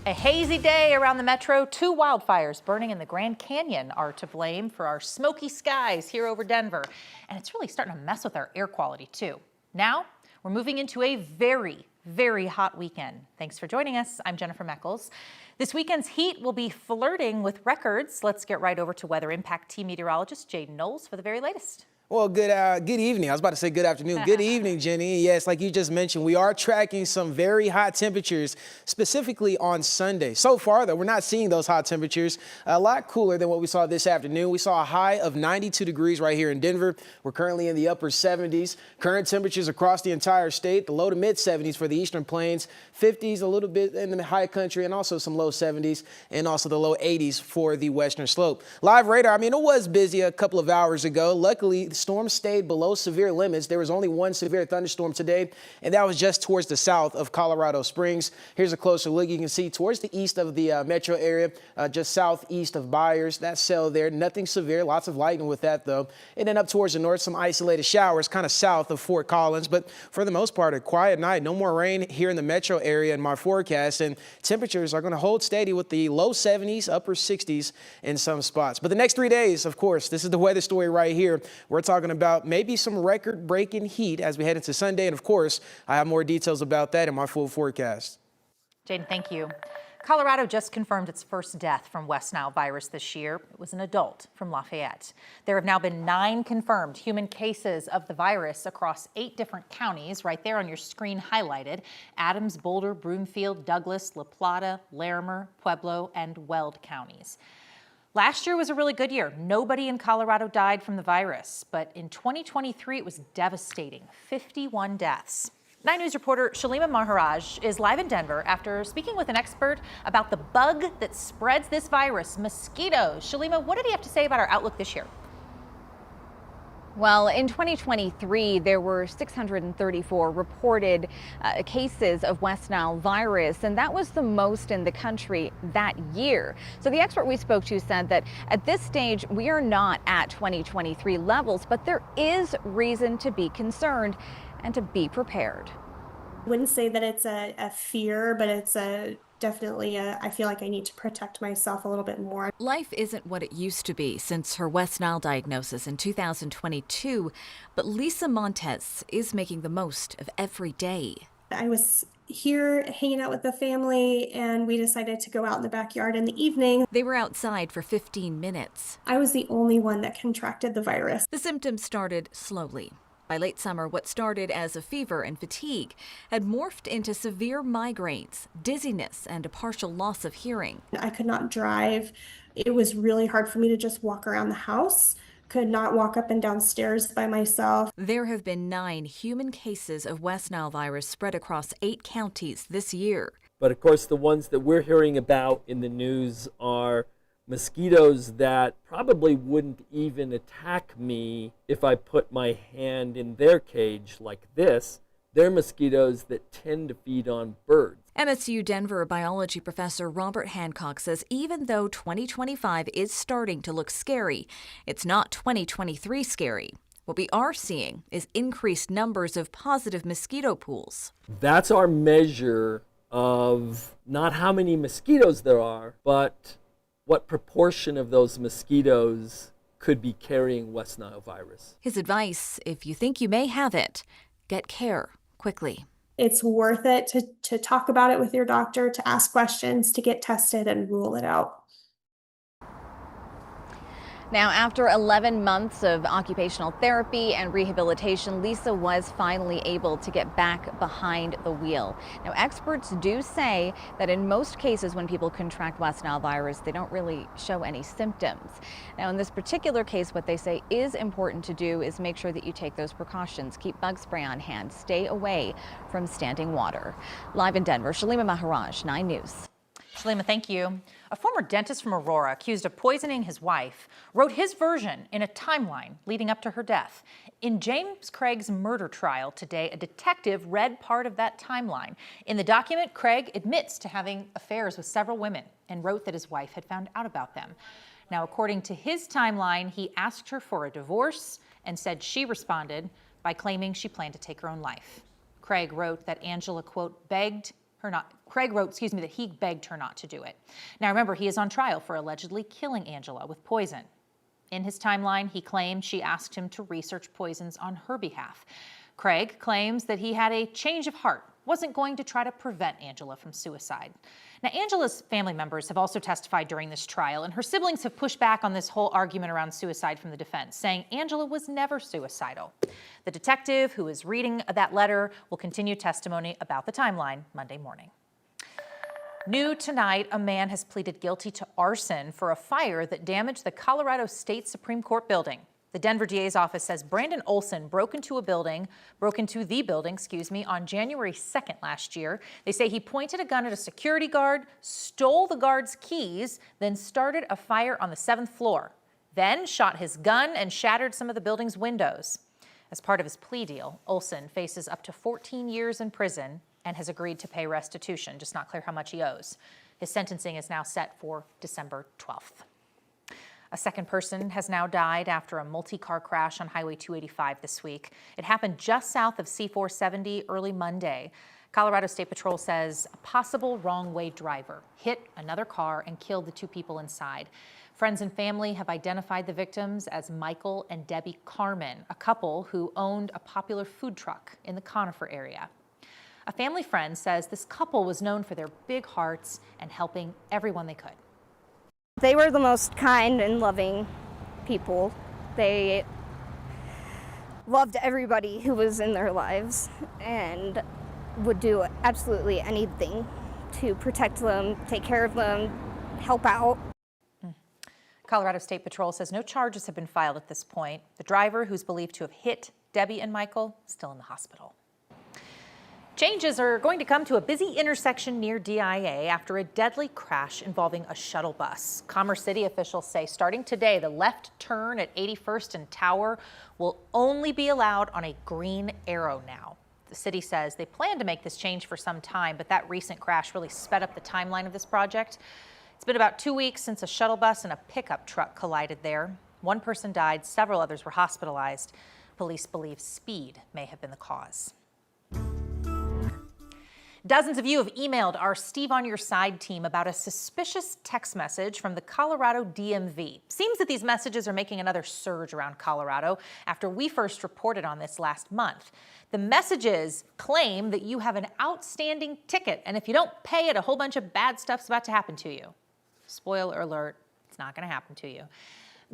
A hazy day around the metro. 2 wildfires burning in the Grand Canyon are to blame for our smoky skies here over Denver. And it's really starting to mess with our air quality too. Now we're moving into a very, very hot weekend. Thanks for joining us. I'm Jennifer Meckles. This weekend's heat will be flirting with records. Let's get right over to Weather Impact Team meteorologist Jaden Knowles for the very latest. Well, good evening. I was about to say good afternoon. Good evening, Jenny. Yes, like you just mentioned, we are tracking some very hot temperatures, specifically on Sunday. So far, though, we're not seeing those hot temperatures. A lot cooler than what we saw this afternoon. We saw a high of 92 degrees right here in Denver. We're currently in the upper 70s. Current temperatures across the entire state, the low to mid 70s for the eastern plains, 50s a little bit in the high country, and also some low 70s, and also the low 80s for the western slope. Live radar, I mean, it was busy a couple of hours ago. Luckily, storms stayed below severe limits. There was only one severe thunderstorm today, and that was just towards the south of Colorado Springs. Here's a closer look. You can see towards the east of the metro area, just southeast of Byers, that cell there. Nothing severe, lots of lightning with that though. And then up towards the north, some isolated showers kind of south of Fort Collins, but for the most part, a quiet night. No more rain here in the metro area in my forecast, and temperatures are going to hold steady with the low 70s, upper 60s in some spots. But the next 3 days, of course, this is the weather story right here. We're talking about maybe some record-breaking heat as we head into Sunday. And of course, I have more details about that in my full forecast. Jaden, thank you. Colorado just confirmed its first death from West Nile virus this year. It was an adult from Lafayette. There have now been 9 confirmed human cases of the virus across 8 different counties, right there on your screen highlighted: Adams, Boulder, Broomfield, Douglas, La Plata, Larimer, Pueblo, and Weld counties. Last year was a really good year. Nobody in Colorado died from the virus, but in 2023 it was devastating. 51 deaths. 9 News reporter Shalima Maharaj is live in Denver after speaking with an expert about the bug that spreads this virus, mosquitoes. Shalima, what did he have to say about our outlook this year? Well, in 2023, there were 634 reported cases of West Nile virus, and that was the most in the country that year. So the expert we spoke to said that at this stage, we are not at 2023 levels, but there is reason to be concerned and to be prepared. I wouldn't say that it's a fear, but it's definitely I feel like I need to protect myself a little bit more. Life isn't what it used to be since her West Nile diagnosis in 2022, but Lisa Montes is making the most of every day. I was here hanging out with the family, and we decided to go out in the backyard in the evening. They were outside for 15 minutes. I was the only one that contracted the virus. The symptoms started slowly. By late summer, what started as a fever and fatigue had morphed into severe migraines, dizziness, and a partial loss of hearing. I could not drive. It was really hard for me to just walk around the house. Could not walk up and down stairs by myself. There have been 9 human cases of West Nile virus spread across 8 counties this year. But of course, the ones that we're hearing about in the news are mosquitoes that probably wouldn't even attack me if I put my hand in their cage like this. They're mosquitoes that tend to feed on birds. MSU Denver biology professor Robert Hancock says even though 2025 is starting to look scary, it's not 2023 scary. What we are seeing is increased numbers of positive mosquito pools. That's our measure of not how many mosquitoes there are, but what proportion of those mosquitoes could be carrying West Nile virus. His advice, if you think you may have it, get care quickly. It's worth it to talk about it with your doctor, to ask questions, to get tested and rule it out. Now, after 11 months of occupational therapy and rehabilitation, Lisa was finally able to get back behind the wheel. Now, experts do say that in most cases when people contract West Nile virus, they don't really show any symptoms. Now, in this particular case, what they say is important to do is make sure that you take those precautions. Keep bug spray on hand. Stay away from standing water. Live in Denver, Shalima Maharaj, 9 News. Shalima, thank you. A former dentist from Aurora accused of poisoning his wife wrote his version in a timeline leading up to her death. In James Craig's murder trial today, a detective read part of that timeline. In the document, Craig admits to having affairs with several women and wrote that his wife had found out about them. Now, according to his timeline, he asked her for a divorce and said she responded by claiming she planned to take her own life. Craig wrote that Angela, quote, begged her that he begged her not to do it. Now remember, he is on trial for allegedly killing Angela with poison. In his timeline, he claimed she asked him to research poisons on her behalf. Craig claims that he had a change of heart, wasn't going to try to prevent Angela from suicide. Now, Angela's family members have also testified during this trial, and her siblings have pushed back on this whole argument around suicide from the defense, saying Angela was never suicidal. The detective who is reading that letter will continue testimony about the timeline Monday morning. New tonight, a man has pleaded guilty to arson for a fire that damaged the Colorado State Supreme Court building. The Denver DA's office says Brandon Olson broke into the building, on January 2nd last year. They say he pointed a gun at a security guard, stole the guard's keys, then started a fire on the 7th floor, then shot his gun and shattered some of the building's windows. As part of his plea deal, Olson faces up to 14 years in prison and has agreed to pay restitution, just not clear how much he owes. His sentencing is now set for December 12th. A second person has now died after a multi-car crash on Highway 285 this week. It happened just south of C470 early Monday. Colorado State Patrol says a possible wrong-way driver hit another car and killed the 2 people inside. Friends and family have identified the victims as Michael and Debbie Carmen, a couple who owned a popular food truck in the Conifer area. A family friend says this couple was known for their big hearts and helping everyone they could. They were the most kind and loving people. They loved everybody who was in their lives and would do absolutely anything to protect them, take care of them, help out. Colorado State Patrol says no charges have been filed at this point. The driver, who's believed to have hit Debbie and Michael, is still in the hospital. Changes are going to come to a busy intersection near DIA after a deadly crash involving a shuttle bus. Commerce City officials say starting today, the left turn at 81st and Tower will only be allowed on a green arrow now. The city says they plan to make this change for some time, but that recent crash really sped up the timeline of this project. It's been about 2 weeks since a shuttle bus and a pickup truck collided there. 1 person died, several others were hospitalized. Police believe speed may have been the cause. Dozens of you have emailed our Steve on Your Side team about a suspicious text message from the Colorado DMV. Seems that these messages are making another surge around Colorado after we first reported on this last month. The messages claim that you have an outstanding ticket, and if you don't pay it, a whole bunch of bad stuff's about to happen to you. Spoiler alert, it's not going to happen to you.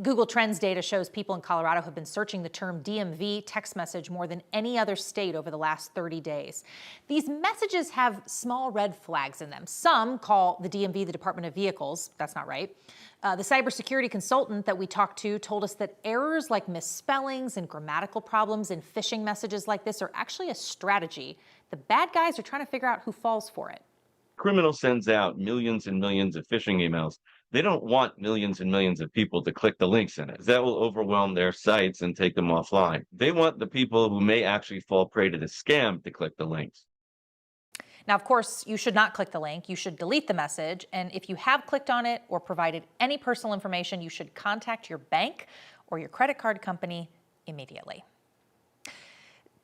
Google Trends data shows people in Colorado have been searching the term DMV text message more than any other state over the last 30 days. These messages have small red flags in them. Some call the DMV the Department of Vehicles. That's not right. The cybersecurity consultant that we talked to told us that errors like misspellings and grammatical problems in phishing messages like this are actually a strategy. The bad guys are trying to figure out who falls for it. Criminal sends out millions and millions of phishing emails. They don't want millions and millions of people to click the links in it. That will overwhelm their sites and take them offline. They want the people who may actually fall prey to the scam to click the links. Now, of course, you should not click the link. You should delete the message. And if you have clicked on it or provided any personal information, you should contact your bank or your credit card company immediately.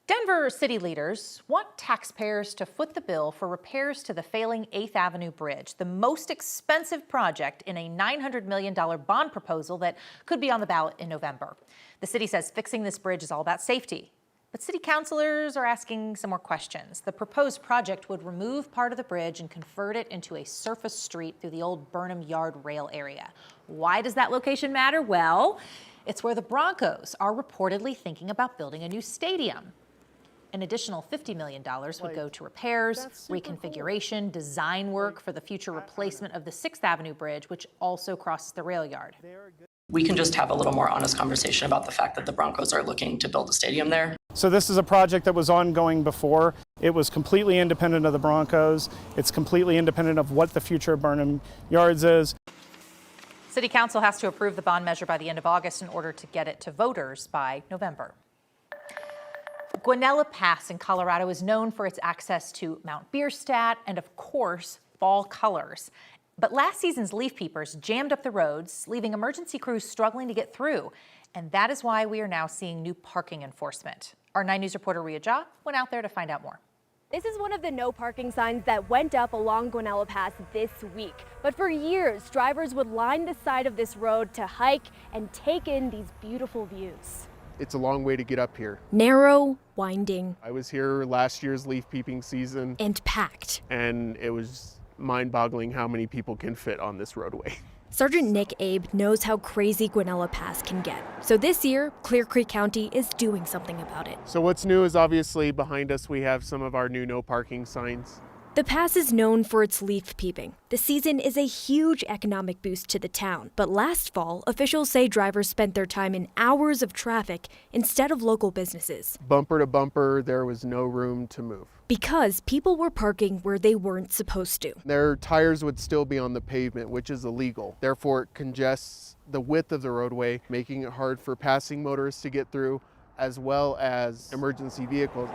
Denver city leaders want taxpayers to foot the bill for repairs to the failing 8th Avenue Bridge, the most expensive project in a $900 million bond proposal that could be on the ballot in November. The city says fixing this bridge is all about safety. But city councilors are asking some more questions. The proposed project would remove part of the bridge and convert it into a surface street through the old Burnham Yard rail area. Why does that location matter? Well, it's where the Broncos are reportedly thinking about building a new stadium. An additional $50 million would go to repairs, reconfiguration, design work for the future replacement of the 6th Avenue Bridge, which also crosses the rail yard. We can just have a little more honest conversation about the fact that the Broncos are looking to build a stadium there. So this is a project that was ongoing before. It was completely independent of the Broncos. It's completely independent of what the future of Burnham Yards is. City Council has to approve the bond measure by the end of August in order to get it to voters by November. Guanella Pass in Colorado is known for its access to Mount Bierstadt and, of course, fall colors. But last season's leaf peepers jammed up the roads, leaving emergency crews struggling to get through. And that is why we are now seeing new parking enforcement. Our 9 News reporter Ria Jha went out there to find out more. This is one of the no parking signs that went up along Guanella Pass this week. But for years, drivers would line the side of this road to hike and take in these beautiful views. It's a long way to get up here. Narrow, winding, I was here last year's leaf peeping season, and packed. and it was mind-boggling how many people can fit on this roadway. Sergeant Nick Abe knows how crazy Guanella Pass can get. So this year, Clear Creek County is doing something about it. So what's new is obviously behind us we have some of our new no parking signs. The pass is known for its leaf peeping. The season is a huge economic boost to the town. But last fall, officials say drivers spent their time in hours of traffic instead of local businesses. Bumper to bumper, there was no room to move. Because people were parking where they weren't supposed to. Their tires would still be on the pavement, which is illegal. Therefore, it congests the width of the roadway, making it hard for passing motorists to get through, as well as emergency vehicles.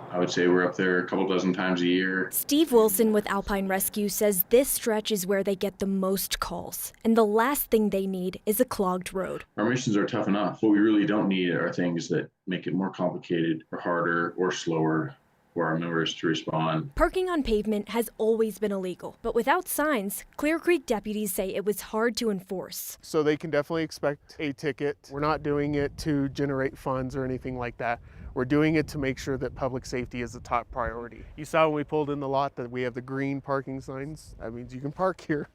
I would say we're up there a couple dozen times a year. Steve Wilson with Alpine Rescue says this stretch is where they get the most calls, and the last thing they need is a clogged road. Our missions are tough enough. What we really don't need are things that make it more complicated or harder or slower for our members to respond. Parking on pavement has always been illegal, but without signs, Clear Creek deputies say it was hard to enforce. So they can definitely expect a ticket. We're not doing it to generate funds or anything like that. We're doing it to make sure that public safety is the top priority. You saw when we pulled in the lot that we have the green parking signs. That means you can park here.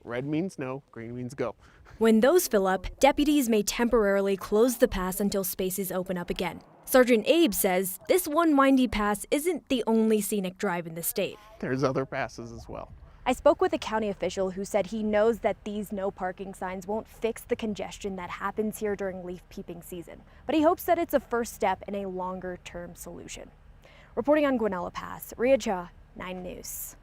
Red means no, green means go. When those fill up, deputies may temporarily close the pass until spaces open up again. Sergeant Abe says this one windy pass isn't the only scenic drive in the state. There's other passes as well. I spoke with a county official who said he knows that these no parking signs won't fix the congestion that happens here during leaf peeping season, but he hopes that it's a first step in a longer-term solution. Reporting on Guanella Pass, Ria Cha, 9 News.